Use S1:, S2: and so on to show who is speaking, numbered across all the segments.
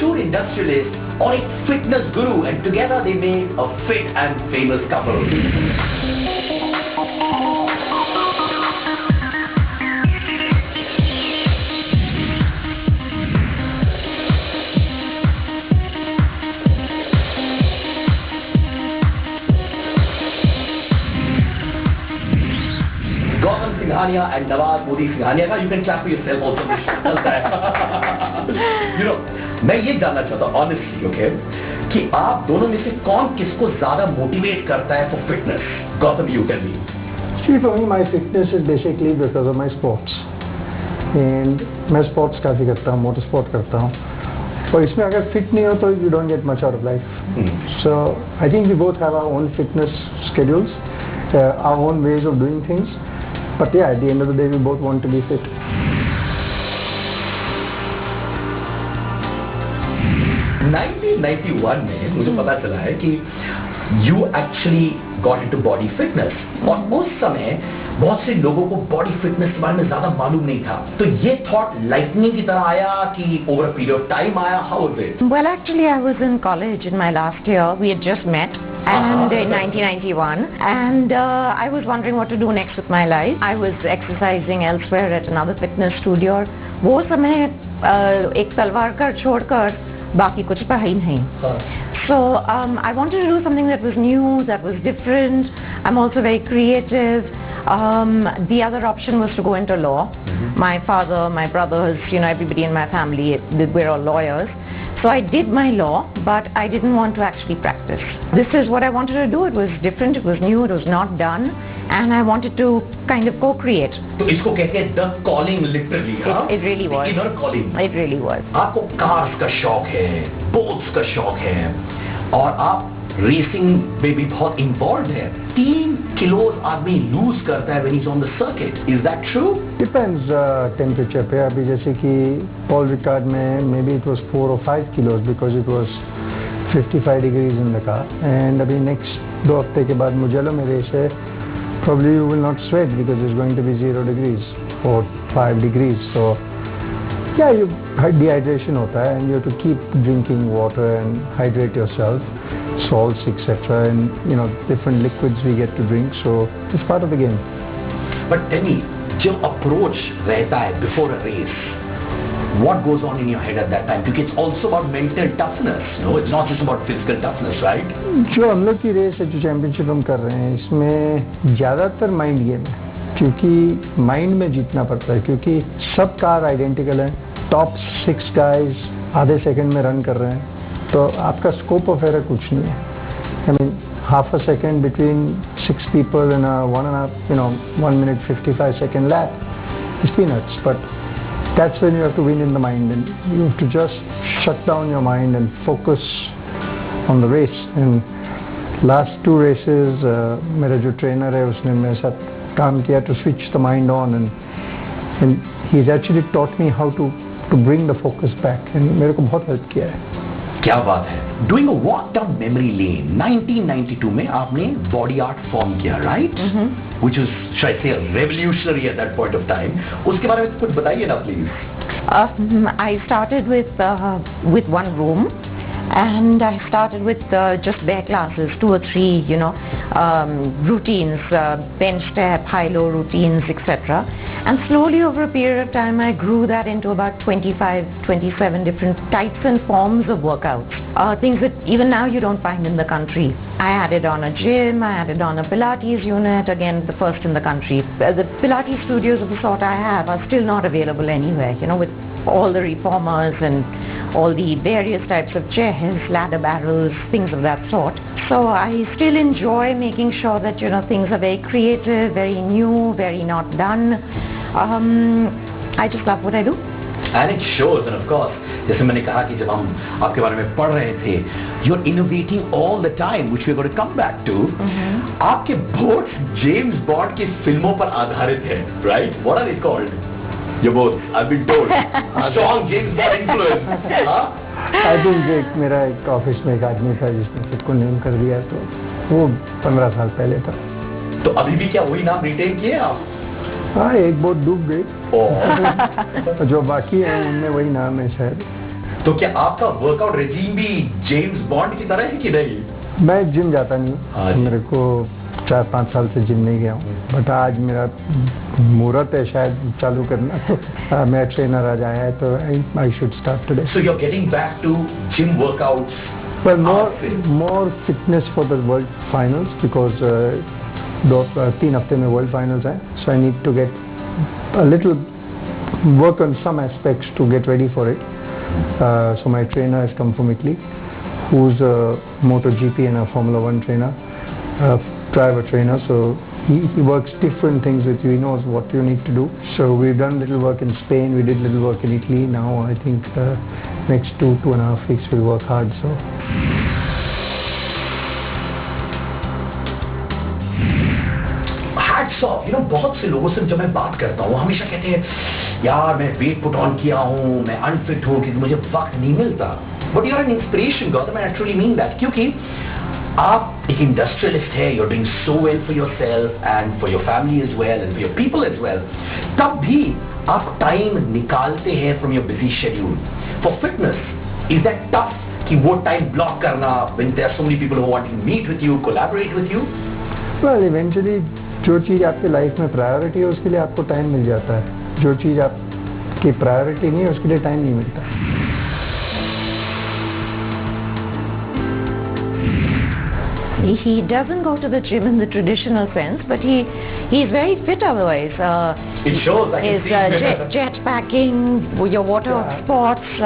S1: मशहूर इंडस्ट्रियलिस्ट और एक fitness guru, and together they made a fit and famous couple. Gautam Singhania and Nawaz Modi Singhania का, you can clap for yourself also, चलता है। You know, मैं ये जानना चाहता हूँ ऑनेस्टली, ओके, कि आप दोनों में से कौन किसको ज्यादा मोटिवेट करता है for fitness? Gautam, you can be.
S2: See, for me, my fitness is basically because of my sports. And मैं sports काफी करता हूँ, मोटर स्पोर्ट करता हूँ, और इसमें अगर फिट नहीं हो तो you don't get much out of life. So I think we both have our own fitness schedules, our own ways of doing things. But yeah, at the end of the day, we both want to be fit.
S1: In 1991 में मुझे पता चला है कि you actually got into body fitness, और उस समय बहुत से लोगों को बॉडी फिटनेस के बारे में ज्यादा मालूम नहीं था, तो ये थॉट लाइटनिंग की तरह आया कि over a period of time आया? How was it?
S3: Well, actually, I was in college in my last year. We had just met. And in 1991, and I was wondering what to do next with my life. I was exercising elsewhere at another fitness studio. वो समय एक तलवार कर छोड़कर बाकी कुछ पता ही नहीं. So I wanted to do something that was new, that was different. I'm also very creative. The other option was to go into law. My father, my brothers, you know, everybody in my family, we're all lawyers. So I did my law, but I didn't want to actually practice. This is what I wanted to do. It was different, it was new, it was not done, and I wanted to kind of co-create.
S1: तो इसको कहते हैं the calling, literally, हाँ?
S3: It really was.
S1: It's not a calling.
S3: It really was.
S1: आपको cars का शौक है, boats का शौक है, और आप रेसिंग में भी बहुत इन्वॉल्व है। 3 किलो आदमी लूज करता है when he's on the circuit. Is that true?
S2: Depends temperature पे. अभी जैसे कि Paul Ricard में maybe it was 4 or 5 kilos because it was 55 degrees in the car. And अभी next 2 हफ्ते के बाद मुजेलो में रेस है, probably you will not sweat because it's going to be 0 degrees or 5 degrees. So yeah, dehydration होता है, and you have to keep drinking water and hydrate yourself. Salts, etc., and you know, different liquids we get to drink, so it's part of the game.
S1: But tell me, जो approach रहता है before a race, what goes on in your head at that time? Because it's also about mental toughness, no? It's not just about physical toughness, right?
S2: जो हम लोग की race है, जो championship हम कर रहे हैं, इसमें ज़्यादातर माइंड गेम है, क्योंकि माइंड में जीतना पड़ता है, क्योंकि सब कार आइडेंटिकल हैं, टॉप 6 गाइज आधे सेकंड में रन कर रहे हैं, तो आपका स्कोप ऑफ एरर कुछ नहीं है. I mean half a second between 6 people in a 1 minute 55 second lap is peanuts, but that's when you have to win in the mind, and you have to just shut down your mind and focus on the race. And last 2 races मेरा जो trainer है उसने मेरे साथ काम किया to switch the mind on, and he's actually taught me how to bring the focus back, and मेरे को बहुत हेल्प किया है.
S1: क्या बात है. Doing a walk down memory lane, 1992 में आपने बॉडी आर्ट फॉर्म किया, right? Which was, should I say, revolutionary at that point of time. उसके बारे में कुछ बताइए ना, please.
S3: I started with one room, and I started with just bare classes, 2 or 3, you know, routines, bench step, high-low routines, etc. And slowly over a period of time, I grew that into about 25, 27 different types and forms of workouts. Things that even now you don't find in the country. I added on a gym, I added on a Pilates unit, again the first in the country. The Pilates studios of the sort I have are still not available anywhere, you know, with all the reformers and all the various types of chairs, ladder barrels, things of that sort. So I still enjoy making sure that, you know, things are very creative, very new, very not done. I just love what I do.
S1: And it shows, and of course, जैसे मैंने कहा कि जब हम आपके बारे में पढ़ रहे थे, you're innovating all the time, which we're going to come back to. आपके बोट्स जेम्स बॉन्ड की फिल्मों पर आधारित है, right? What are they called? Your boats, I've been told. Strong James Bond influence.
S2: I think मेरा एक office में एक आदमी था जिसने खुद को नेम कर दिया, तो वो 15 साल पहले था.
S1: तो अभी भी क्या वही नाम रिटेन किए आप?
S2: हाँ, एक बोट डूब गई, जो बाकी है उनमें वही नाम है शायद.
S1: तो क्या आपका वर्कआउट रेजीम भी जेम्स बॉन्ड की तरह है कि नहीं?
S2: मैं जिम जाता नहीं
S1: हाँ
S2: हूँ,
S1: जी।
S2: मेरे को 4-5 साल से जिम नहीं गया हूँ, बट आज मेरा मुहूर्त है शायद चालू करना, तो मेरा ट्रेनर आज आया है तो I should start today.
S1: So you're getting back to gym workouts.
S2: But
S1: outfit.
S2: more fitness for the world finals because 3 हफ्ते में world finals है, so I need to get a little work on some aspects to get ready for it. So my trainer has come from Italy, who's a MotoGP and a Formula 1 trainer, private trainer. So he works different things with you. He knows what you need to do. So we've done little work in Spain. We did little work in Italy. Now I think next 2.5 weeks we'll work hard. So.
S1: Hats off, you know, बहुत से लोगों से जब मैं बात करता हूँ हमेशा कहते हैं यार मैं वेट पुट ऑन किया हूँ, मैं अनफिट हूँ क्योंकि मुझे वक्त नहीं मिलता. But you are an inspiration Gautam, I actually mean that, क्योंकि आप एक इंडस्ट्रियलिस्ट है, you are doing so well for yourself and for your family as well and for your people as well. तब भी आप टाइम निकालते हैं from your busy schedule for fitness. Is that tough कि वो time block करना when there are so many people who want to meet with you, collaborate with you?
S2: Well, eventually जो चीज़ आपके लाइफ में प्रायोरिटी है उसके लिए आपको टाइम मिल जाता है, जो चीज़ आपकी प्रायोरिटी नहीं है उसके लिए टाइम नहीं मिलता.
S3: He doesn't go to the gym in the traditional sense, but he's very fit otherwise.
S1: It shows, I can see.
S3: Jet packing, your water sports,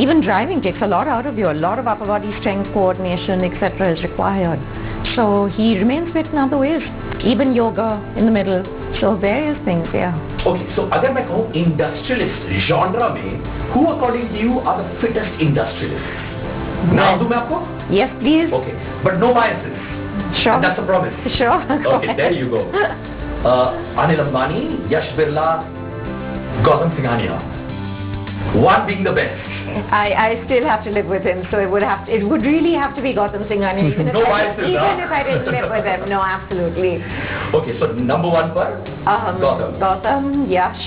S3: even driving takes a lot out of you. A lot of upper body strength, coordination, etc. is required. So he remains fit in other ways, even yoga in the middle. So various things, yeah.
S1: Okay, so अगर मैं कहूँ industrialist genre में, who according to you are the fittest industrialists? नाम दूँ मैं आपको?
S3: Yes, please.
S1: Okay, but no biases.
S3: Sure.
S1: And that's a promise.
S3: Sure. Go
S1: Okay,
S3: ahead.
S1: there you go. Anil Ambani, Yash Birla, Gautam Singhania. One being the best.
S3: I still have to live with him, so it would really have to be Gautam Singhania, even
S1: No
S3: if
S1: biases,
S3: if I didn't live with him. No, absolutely.
S1: Okay, so number one पर Gautam
S3: Gautam, Yash.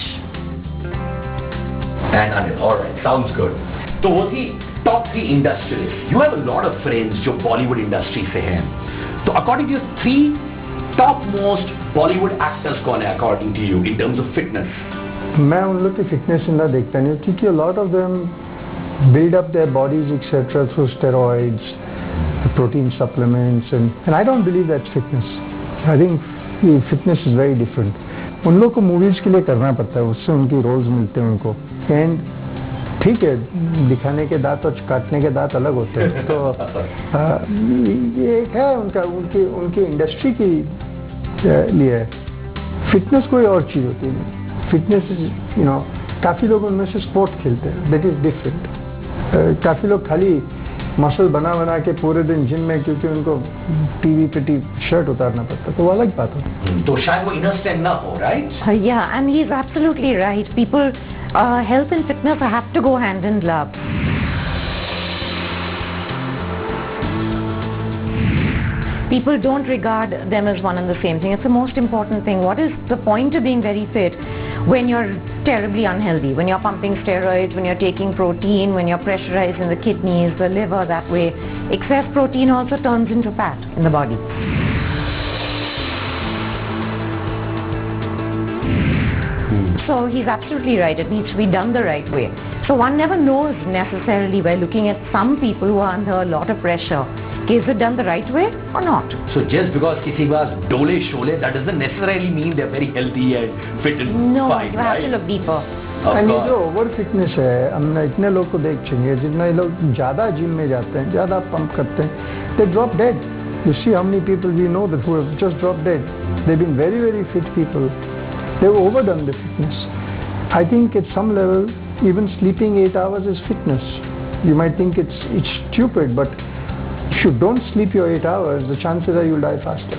S1: and Anil. All right, sounds good. तो वो थी top 3 industrialists. You have a lot of friends जो Bollywood industry से हैं. तो according to you, 3 top most Bollywood actors कौन है according to you in terms of fitness?
S2: मैं उन लोग की फिटनेस इंदा देखता नहीं हूँ क्योंकि a lot of them build up their bodies etc. through steroids, protein supplements, and I don't believe that's fitness. I think fitness is very different. उन लोग को मूवीज के लिए करना पड़ता है, उससे उनकी रोल्स मिलते हैं उनको. एंड ठीक है, दिखाने के दांत और काटने के दांत अलग होते हैं, तो ये एक है उनका उनकी इंडस्ट्री की लिए. फिटनेस कोई और चीज़ होती है. फिटनेस यू नो, काफ़ी लोग उनमें से स्पोर्ट खेलते हैं, दैट इज़ डिफरेंट. काफ़ी लोग खाली मसल बना के पूरे दिन जिम में, क्योंकि उनको टीवी पे शर्ट उतारना पड़ता है, तो वो अलग बात होती है.
S1: तो शायद वो इनर स्ट्रेंथ ना हो, right?
S3: Yeah, and he's absolutely right. People, health and fitness have to go hand in glove. People don't regard them as one and the same thing. It's the most important thing. What is the point of being very fit when you're terribly unhealthy, when you're pumping steroids, when you're taking protein, when you're pressurizing the kidneys, the liver that way? Excess protein also turns into fat in the body. So he's absolutely right. It needs to be done the right way. So one never knows necessarily by looking at some people who are under a lot of pressure. Is it done the right way or not?
S1: So just because किसी के पास डोले Sholay, that doesn't necessarily mean they're very healthy and fit and
S3: No,
S1: fine,
S3: you have
S1: right?
S3: to look deeper.
S1: Of
S2: जो
S1: course.
S2: Over fitness है, हमने इतने लोग को देख चुके, जितने लोग ज़्यादा जिम में जाते हैं, ज़्यादा पंप करते हैं, they drop dead. You see how many people we know that who have just dropped dead. They've been very, very fit people. They've overdone the fitness. I think at some level, even sleeping 8 hours is fitness. You might think it's stupid, but if you don't sleep your 8 hours, the chances are you'll die faster.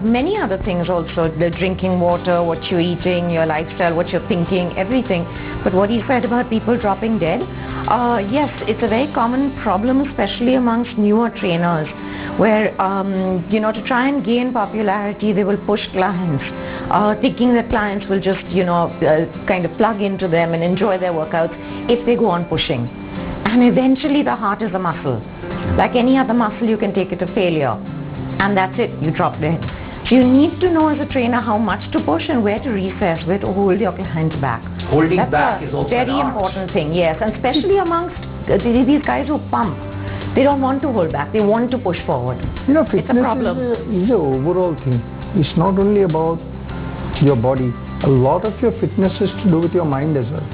S3: Many other things also, the drinking water, what you're eating, your lifestyle, what you're thinking, everything. But what he said about people dropping dead, Yes, it's a very common problem, especially amongst newer trainers, where to try and gain popularity, they will push clients, thinking that clients will just kind of plug into them and enjoy their workouts if they go on pushing. And eventually, the heart is a muscle. Like any other muscle, you can take it to failure, and that's it. You drop dead. So you need to know as a trainer how much to push and where to recess, where to hold your clients back.
S1: Holding
S3: That's
S1: back is also
S3: very important thing, yes, and especially amongst these guys who pump. They don't want to hold back, they want to push forward.
S2: Fitness
S3: it's a problem.
S2: is an overall thing. It's not only about your body. A lot of your fitness is to do with your mind as well.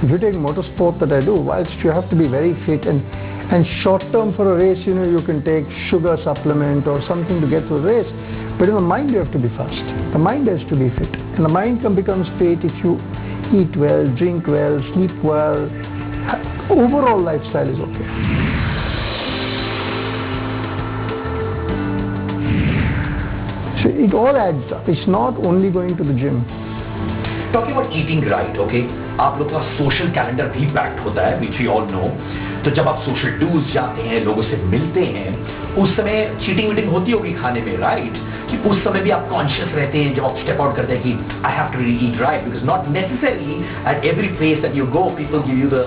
S2: If you take motorsport that I do, whilst you have to be very fit and short term for a race, you can take sugar supplement or something to get through the race, but in the mind you have to be fast. The mind has to be fit, and the mind becomes fit if you eat well, drink well, sleep well. Overall lifestyle is okay. So it all adds up. It's not only going to the gym.
S1: Talking about eating right, okay? आप लोग का social calendar भी packed होता है, which we all know. तो जब आप social tours जाते हैं, लोगों से मिलते हैं, उस समय चीटिंग वीटिंग होती होगी खाने में, राइट? कि उस समय भी आप कॉन्शियस रहते हैं जब आप स्टेप आउट करते हैं कि I have to really eat right, because not necessarily at every place that you go, people give you the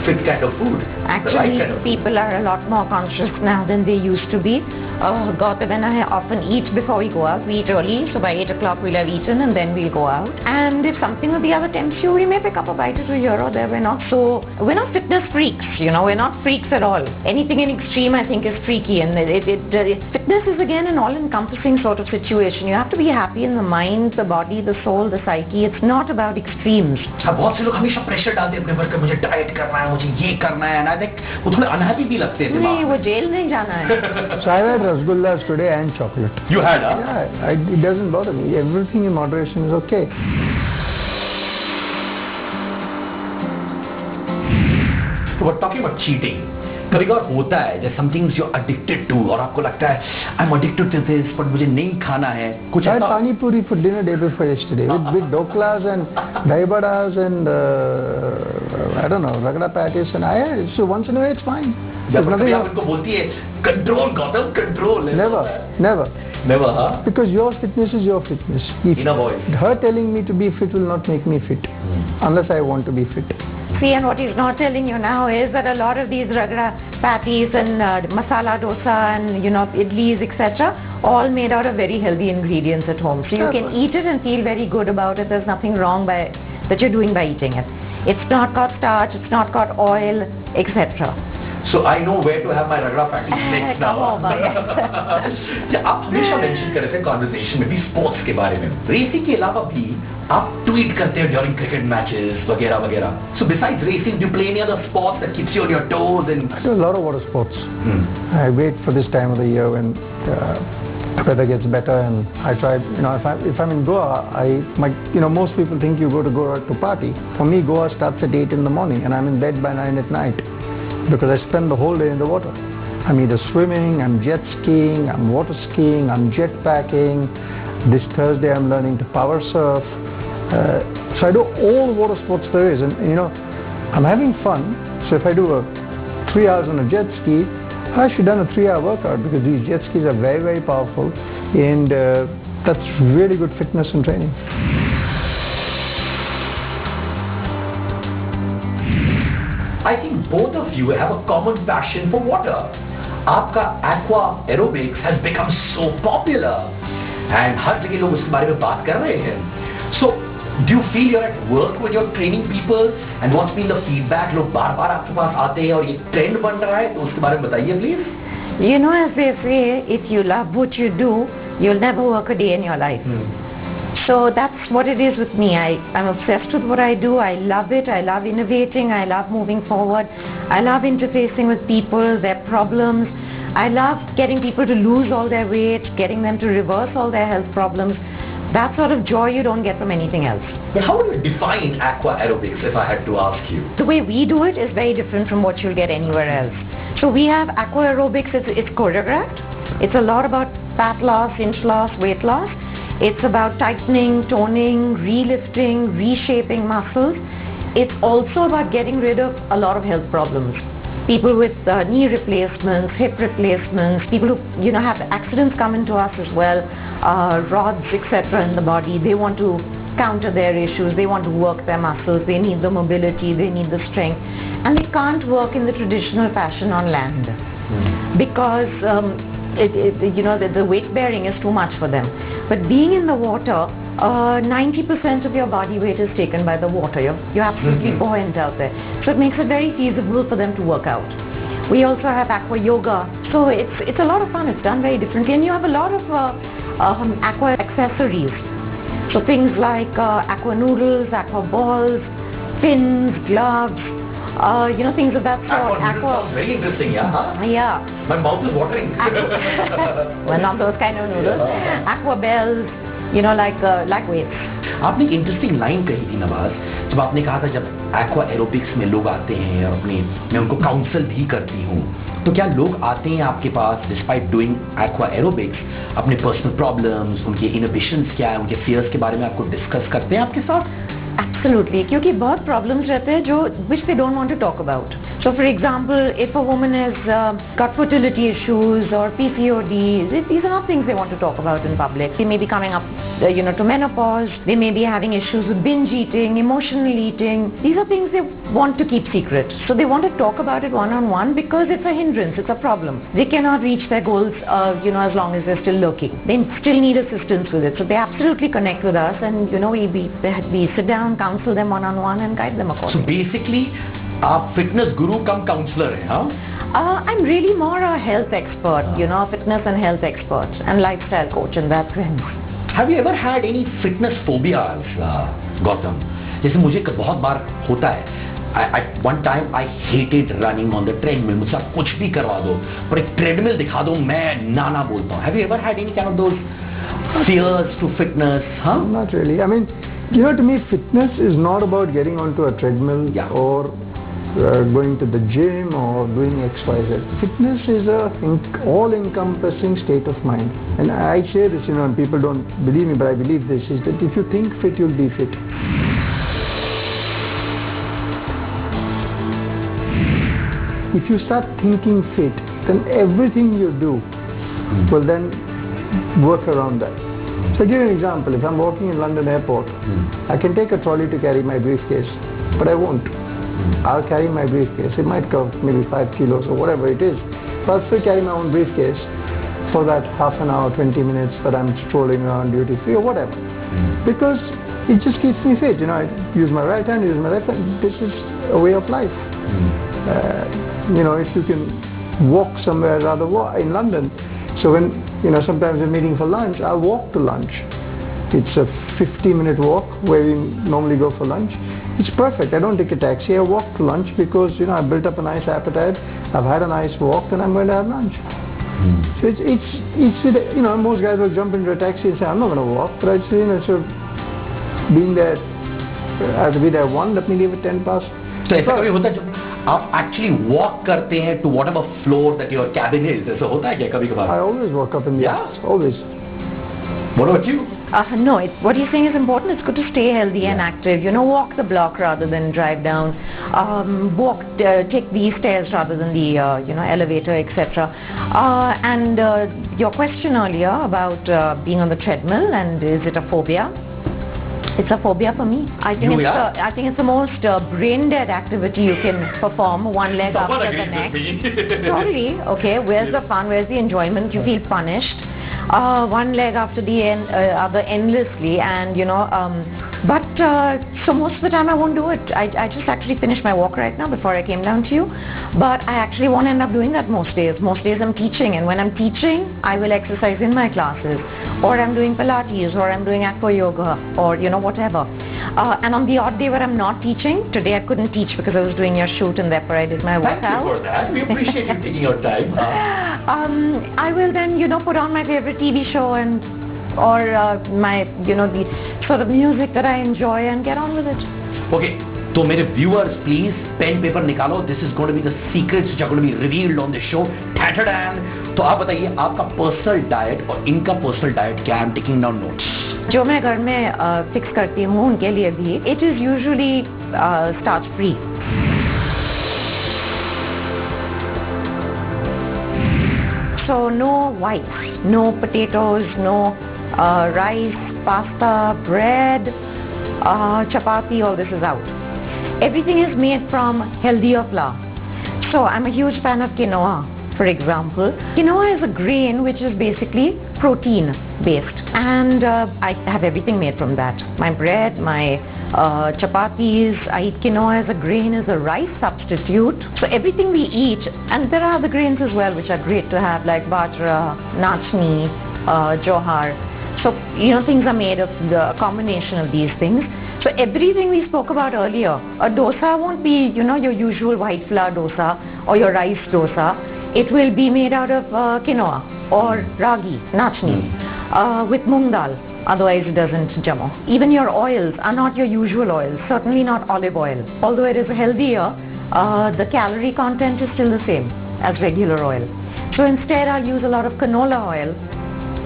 S1: fit kind of food.
S3: Actually,
S1: the right kind of
S3: people are a lot more conscious now than they used to be. Gaurav and I often eat before we go out. We eat early, so by 8 o'clock we'll have eaten and then we'll go out. And if something or the other tempts you, we may pick up a bite or two here or there. We're not fitness freaks, we're not freaks at all. Anything in extreme I think is freaky, and fitness is again an all-encompassing sort of situation. You have to be happy in the mind, the body, the soul, the psyche. It's not about extremes.
S1: बहुत से लोग हमेशा pressure डालते हैं अपने worker, मुझे diet करना है, मुझे ये करना है, and I think वो थोड़े अनहैप्पी भी लगते हैं दिमाग में।
S3: नहीं, वो जेल नहीं जाना है।
S2: So I had rasgullas today and chocolate.
S1: You had, huh?
S2: Yeah, it doesn't bother me. Everything in moderation is okay.
S1: So we're talking about cheating. कभी कभार होता है जैसे समथिंग यू अडिक्टेड टू और आपको लगता है I am addicted to this but मुझे नहीं खाना है कुछ
S2: I had pani puri for dinner day before yesterday with doklas and dahi vadas and I don't know, ragda patties, and so once in a way it's fine.
S1: जब कभी आप उनको बोलती है control Gautam control, never huh?
S2: Because your fitness is your fitness.
S1: Inner voice.
S2: Her telling me to be fit will not make me fit unless I want to be fit.
S3: See, and what he's not telling you now is that a lot of these ragda patties and masala dosa and idlis, etc., all made out of very healthy ingredients at home. So you can eat it and feel very good about it. There's nothing wrong that you're doing by eating it. It's not got starch, it's not got oil, etc.
S1: So I know where to have my ragda patties next now. आप हमेशा mention कर रहे थे conversation में भी sports के बारे में, रेसिंग के अलावा भी आप ट्वीट करते हो ड्यूरिंग क्रिकेट मैचेस वगैरह वगैरह. So besides racing, do you play any other sports that keeps you on your toes? And
S2: I do a lot of water sports. I wait for this time of the year when weather gets better, and I try. If I'm in Goa, most people think you go to Goa to party. For me, Goa starts at 8 in the morning, and I'm in bed by 9 at night because I spend the whole day in the water. I'm either swimming, I'm jet skiing, I'm water skiing, I'm jet packing. This Thursday I'm learning to power surf. So I do all water sports there is, and I'm having fun. So if I do 3 hours on a jet ski, I should done a 3-hour workout because these jet skis are very, very powerful, and that's really good fitness and training.
S1: I think both of you have a common passion for water. आपका aqua aerobics has become so popular, and हर जगह लोग इसके बारे में बात कर रहे हैं. So do you feel you're at work when you're training people, and what's been the feedback? लोग बार-बार आपके पास आते हैं और ये ट्रेंड बन रहा है, तो उसके बारे में बताइए please.
S3: As they say, if you love what you do, you'll never work a day in your life. So that's what it is with me. I'm obsessed with what I do. I love it. I love innovating. I love moving forward. I love interfacing with people, their problems. I love getting people to lose all their weight, getting them to reverse all their health problems. That sort of joy you don't get from anything else.
S1: But how do you define aqua aerobics, if I had to ask you?
S3: The way we do it is very different from what you'll get anywhere else. So we have aqua aerobics, it's choreographed. It's a lot about fat loss, inch loss, weight loss. It's about tightening, toning, relifting, reshaping muscles. It's also about getting rid of a lot of health problems. People with knee replacements, hip replacements, people who have accidents come into us as well, rods, etc. in the body. They want to counter their issues. They want to work their muscles. They need the mobility. They need the strength, and they can't work in the traditional fashion on land because the weight bearing is too much for them. But being in the water, 90% of your body weight is taken by the water. You're absolutely buoyant out there. So it makes it very feasible for them to work out. We also have aqua yoga. So it's a lot of fun. It's done very differently. And you have a lot of aqua accessories. So things like aqua noodles, aqua balls, fins, gloves, things of that sort.
S1: Aqua sounds very interesting, yeah?
S3: Yeah.
S1: My mouth is watering.
S3: Well, not those kind of noodles. Aqua bells. Like weights.
S1: आपने एक interesting line कही थी नवाज, जब आपने कहा था जब aqua aerobics में लोग आते हैं और मैं उनको काउंसल भी करती हूँ, तो क्या लोग आते हैं आपके पास डिस्पाइट डूइंग एक्वा एरोबिक्स अपने पर्सनल प्रॉब्लम्स, उनके इनहिबिशंस क्या है, उनके फियर्स के बारे में आपको डिस्कस करते हैं आपके साथ?
S3: Absolutely, क्योंकि बहुत problems रहते हैं जो which they don't want to talk about. So, for example, if a woman has got fertility issues or PCOD, these are not things they want to talk about in public. They may be coming up, to menopause. They may be having issues with binge eating, emotional eating. These are things they want to keep secret. So they want to talk about it one-on-one because it's a hindrance, it's a problem. They cannot reach their goals, as long as they're still looking. They still need assistance with it. So they absolutely connect with us, and we sit down, counsel them one-on-one, and guide them accordingly.
S1: So basically, आप fitness guru कम counselor हैं, हाँ?
S3: I'm really more a health expert, fitness and health expert and lifestyle coach in that sense.
S1: Have you ever had any fitness phobias, Gautam? जैसे मुझे बहुत बार होता है. At one time I hated running on the treadmill. मुझसे आप कुछ भी करवा दो, पर एक treadmill दिखा दो, मैं ना बोलता हूँ. Have you ever had any kind of those fears to fitness, huh?
S2: Not really. I mean, to me, fitness is not about getting onto a treadmill or going to the gym or doing XYZ. Fitness is a all-encompassing state of mind. And I say this, and people don't believe me, but I believe this, is that if you think fit, you'll be fit. If you start thinking fit, then everything you do will then work around that. So I'll give you an example. If I'm walking in London airport, I can take a trolley to carry my briefcase, but I won't. I'll carry my briefcase. It might cover maybe 5 kilos or whatever it is. But I'll still carry my own briefcase for that half an hour, 20 minutes that I'm strolling around duty free or whatever. Because it just keeps me fit. I use my right hand, use my left hand. This is a way of life. If you can walk somewhere, rather walk in London. So when, sometimes we're meeting for lunch, I'll walk to lunch. It's a 50-minute walk where we normally go for lunch. It's perfect. I don't take a taxi. I walk to lunch because, I've built up a nice appetite. I've had a nice walk, and I'm going to have lunch. So it's most guys will jump into a taxi and say, I'm not going to walk. But I say, so being there, I have to be there 1, let me leave at 10 past.
S1: So ऐसा कभी होता है जब आप actually walk करते हैं to whatever floor that your cabin is, ऐसा होता है क्या कभी कभार?
S2: I always walk up in the office, always.
S1: What about you?
S3: No, what you're saying is important. It's good to stay healthy and active. Walk the block rather than drive down. Take the stairs rather than the elevator, etc. And your question earlier about being on the treadmill and is it a phobia? It's a phobia for me. I think it's the most brain-dead activity you can perform, one leg after the next. Sorry, okay, where's the fun, where's the enjoyment? You feel punished. One leg after the other endlessly, and but so most of the time I won't do it. I just actually finished my walk right now before I came down to you, but I actually won't end up doing that most days. Most days I'm teaching, and when I'm teaching I will exercise in my classes, or I'm doing Pilates, or I'm doing aqua yoga, or whatever. And on the odd day where I'm not teaching, today I couldn't teach because I was doing your shoot and therefore I did my workout.
S1: Thank you for that. We appreciate you taking your time.
S3: I will then put on my favorite TV show or my the sort of music that I enjoy and get on with it.
S1: Okay, तो मेरे viewers please pen paper निकालो. This is going to be the secrets which are going to be revealed on the show. तो आप बताइए आपका personal diet और इनका personal diet क्या है? I am taking down notes.
S3: जो मैं घर में फिक्स करती हूँ उनके लिए भी, it is usually starch free. So no whites, no potatoes, no rice, pasta, bread, chapati, all this is out. Everything is made from healthier flour. So I'm a huge fan of quinoa, for example. Quinoa is a grain which is basically protein based, and I have everything made from that. My bread, my chapatis, I eat quinoa as a grain, as a rice substitute. So everything we eat, and there are other grains as well which are great to have, like bajra, nachni, jowar. So things are made of the combination of these things. So everything we spoke about earlier, a dosa won't be your usual white flour dosa or your rice dosa. It will be made out of quinoa or ragi, nachni, with moong dal. Otherwise it doesn't jamo. Even your oils are not your usual oils, certainly not olive oil. Although it is healthier, the calorie content is still the same as regular oil. So instead I'll use a lot of canola oil,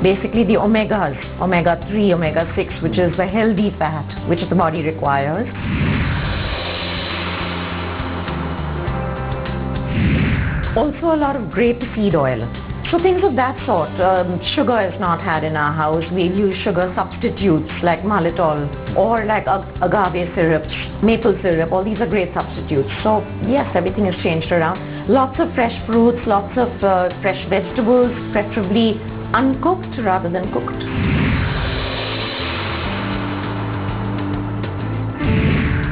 S3: basically the omegas, omega-3, omega-6, which is the healthy fat which the body requires. Also a lot of grape seed oil. So things of that sort. Sugar is not had in our house. We use sugar substitutes like malitol or like agave syrups, maple syrup. All these are great substitutes. So yes, everything is changed around. Lots of fresh fruits, lots of fresh vegetables, preferably uncooked rather than cooked.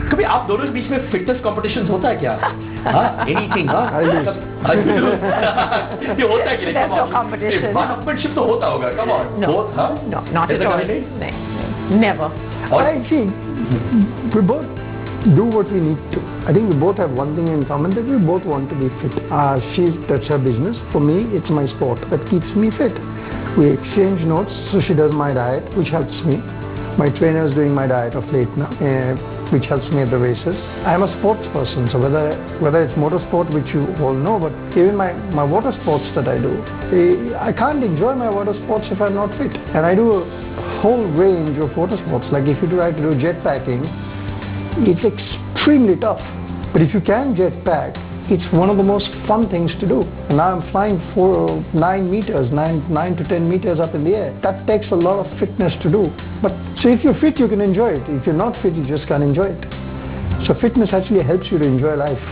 S1: कभी आप दोनों के बीच में fitness competition होता है क्या? Anything? ये होता है कि नहीं? पार्टनरशिप तो होता होगा. Come on.
S3: No, no, not at all. Never.
S2: I see. We both do what we need to. I think we both have one thing in common, that we both want to be fit. That's her business. For me, it's my sport that keeps me fit. We exchange notes, so she does my diet, which helps me. My trainer is doing my diet of late now, which helps me at the races. I am a sports person, so whether it's motorsport, which you all know, but even my water sports that I do, I can't enjoy my water sports if I'm not fit. And I do a whole range of water sports. Like if you try to do jet packing, it's extremely tough. But if you can jet pack, it's one of the most fun things to do. And now I'm flying 9 to 10 meters up in the air. That takes a lot of fitness to do. But so if you're fit, you can enjoy it. If you're not fit, you just can't enjoy it. So fitness actually helps you to enjoy life.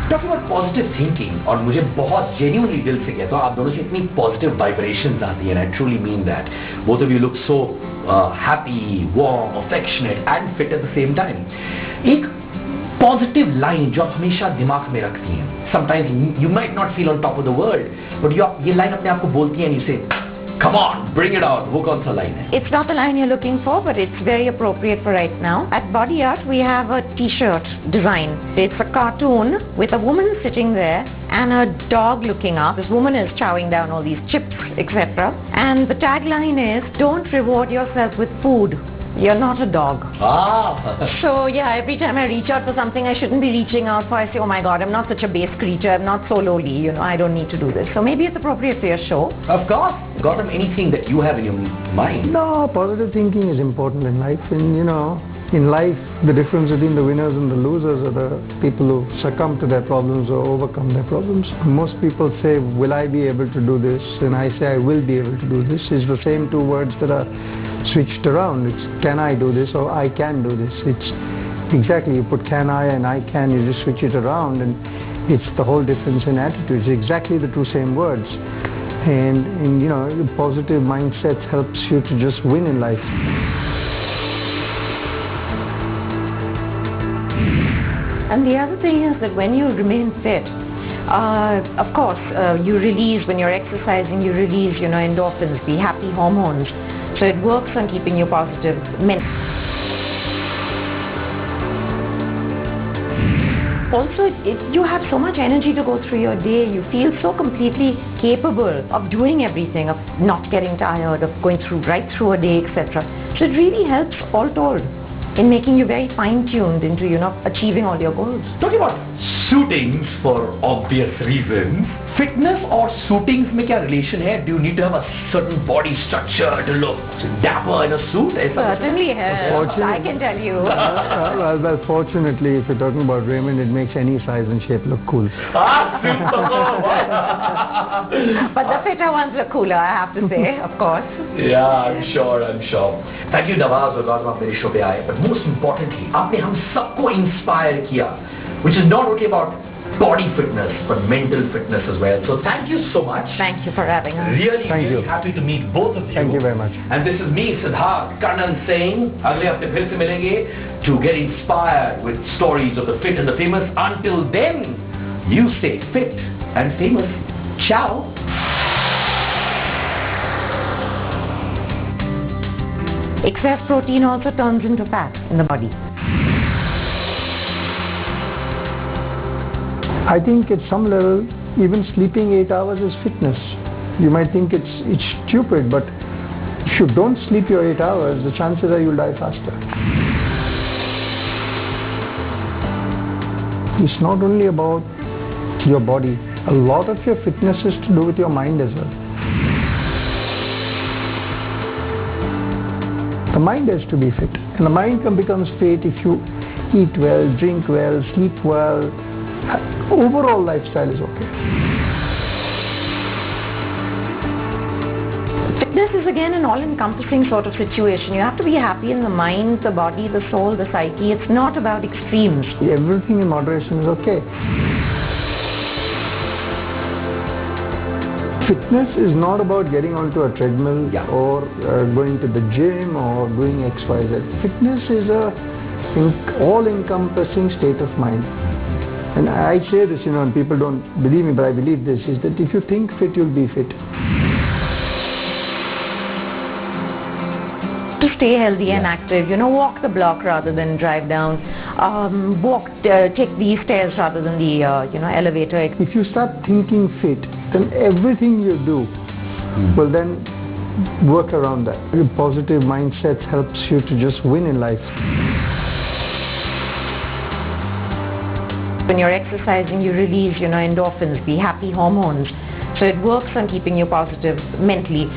S1: Talking about positive thinking, और मुझे बहुत genuinely दिल से कहता हूँ, आप दोनों से इतनी positive vibrations आती हैं, and I truly mean that. Both of you look so happy, warm, affectionate, and fit at the same time. एक positive line जो आप हमेशा दिमाग में रखती हैं. Sometimes you might not feel on top of the world, but ये line अपने आप को बोलती है, and you say, come on, bring it out. वो कौन सा line है?
S3: It's not the line you're looking for, but it's very appropriate for right now. At Body Art, we have a t-shirt design. It's a cartoon with a woman sitting there and a dog looking up. This woman is chowing down all these chips, etc. And the tagline is, don't reward yourself with food. You're not a dog. So yeah, every time I reach out for something I shouldn't be reaching out for, I say, oh my God, I'm not such a base creature. I'm not so lowly. I don't need to do this. So maybe it's appropriate for your show.
S1: Of course. Gautam, anything that you have in your mind?
S2: No, positive thinking is important in life. And in life, the difference between the winners and the losers are the people who succumb to their problems or overcome their problems. Most people say, will I be able to do this? And I say, I will be able to do this. It's the same two words that are switched around. It's can I do this or I can do this. It's exactly, you put can I and I can, you just switch it around, and it's the whole difference in attitudes. Exactly the two same words. And the positive mindset helps you to just win in life.
S3: And the other thing is that when you remain fit, of course, you release, when you're exercising, you release, endorphins, the happy hormones. So it works on keeping you positive. Also, you have so much energy to go through your day. You feel so completely capable of doing everything, of not getting tired, of going right through a day, etc. So it really helps, all told, in making you very fine-tuned into, achieving all your goals.
S1: Talking about suitings for obvious reasons, fitness or suitings में क्या relation है? Do you need to have a certain body structure to look dapper in a suit?
S3: Certainly helps, I can tell you.
S2: Well, fortunately, if you're talking about Raymond, it makes any size and shape look cool.
S3: But the fitter ones look cooler, I have to say, of course.
S1: Yeah, I'm sure. Thank you, Nawaz, और आप मेरे show पे आए. But most importantly, आपने हम सबको inspire किया, which is not only about body fitness, but mental fitness as well. So thank you so much.
S3: Thank you for having us.
S1: Really happy to meet both of you.
S2: Thank you very much.
S1: And this is me, Siddharth Kannan, saying, अगले हफ्ते फिर से मिलेंगे to get inspired with stories of the fit and the famous. Until then, you stay fit and famous. Ciao.
S3: Excess protein also turns into fat in the body.
S2: I think at some level, even sleeping 8 hours is fitness. You might think it's stupid, but if you don't sleep your 8 hours, the chances are you'll die faster. It's not only about your body. A lot of your fitness is to do with your mind as well. The mind has to be fit, and the mind becomes fit if you eat well, drink well, sleep well. Overall lifestyle is okay.
S3: Fitness is again an all-encompassing sort of situation. You have to be happy in the mind, the body, the soul, the psyche. It's not about extremes.
S2: Everything in moderation is okay. Fitness is not about getting onto a treadmill or going to the gym or doing XYZ. Fitness is an all-encompassing state of mind. And I say this, and people don't believe me, but I believe this, is that if you think fit, you'll be fit.
S3: To stay healthy and active, walk the block rather than drive down. Take the stairs rather than the, elevator.
S2: If you start thinking fit, then everything you do will then work around that. A positive mindset helps you to just win in life.
S3: When you're exercising, you release, endorphins, the happy hormones. So it works on keeping you positive mentally.